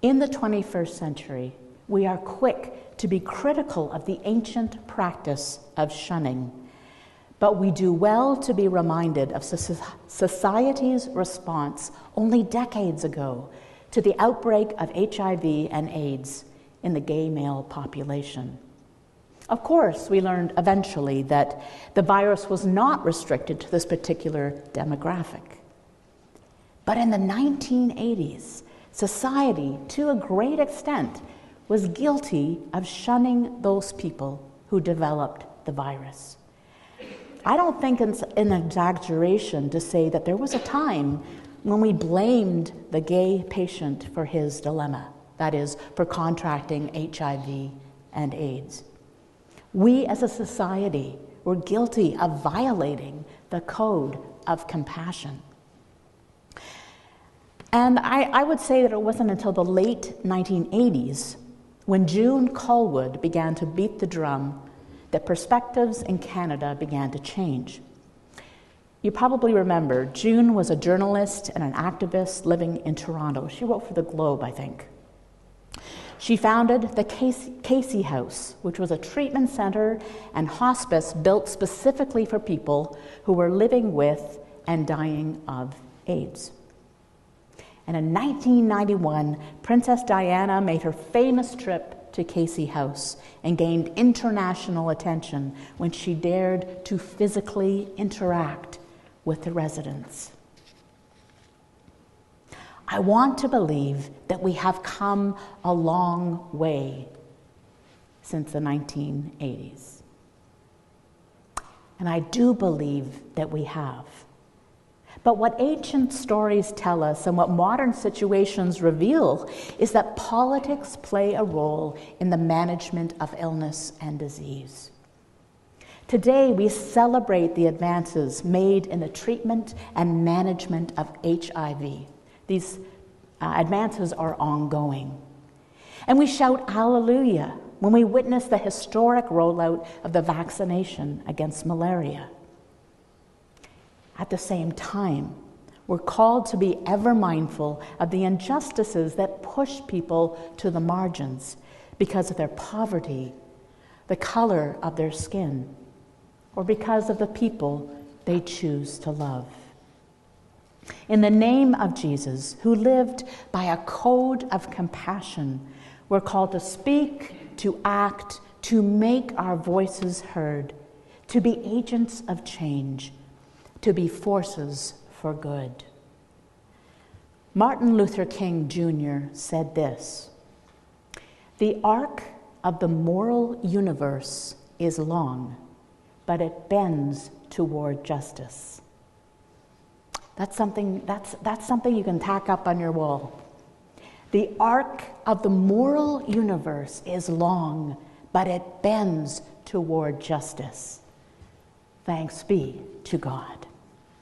In the 21st century, we are quick to be critical of the ancient practice of shunning, but we do well to be reminded of society's response only decades ago to the outbreak of HIV and AIDS in the gay male population. Of course, we learned eventually that the virus was not restricted to this particular demographic. But in the 1980s, society, to a great extent, was guilty of shunning those people who developed the virus. I don't think it's an exaggeration to say that there was a time when we blamed the gay patient for his dilemma, that is, for contracting HIV and AIDS. We as a society were guilty of violating the code of compassion. And I would say that it wasn't until the late 1980s, when June Colwood began to beat the drum, that perspectives in Canada began to change. You probably remember, June was a journalist and an activist living in Toronto. She wrote for the Globe, I think. She founded the Casey House, which was a treatment center and hospice built specifically for people who were living with and dying of AIDS. And in 1991, Princess Diana made her famous trip to Casey House and gained international attention when she dared to physically interact with the residents. I want to believe that we have come a long way since the 1980s. And I do believe that we have. But what ancient stories tell us and what modern situations reveal is that politics play a role in the management of illness and disease. Today, we celebrate the advances made in the treatment and management of HIV. These advances are ongoing. And we shout hallelujah when we witness the historic rollout of the vaccination against malaria. At the same time, we're called to be ever mindful of the injustices that push people to the margins because of their poverty, the color of their skin, or because of the people they choose to love. In the name of Jesus, who lived by a code of compassion, we're called to speak, to act, to make our voices heard, to be agents of change, to be forces for good. Martin Luther King Jr. said this: "The arc of the moral universe is long, but it bends toward justice." That's something you can tack up on your wall. The arc of the moral universe is long, but it bends toward justice. Thanks be to God.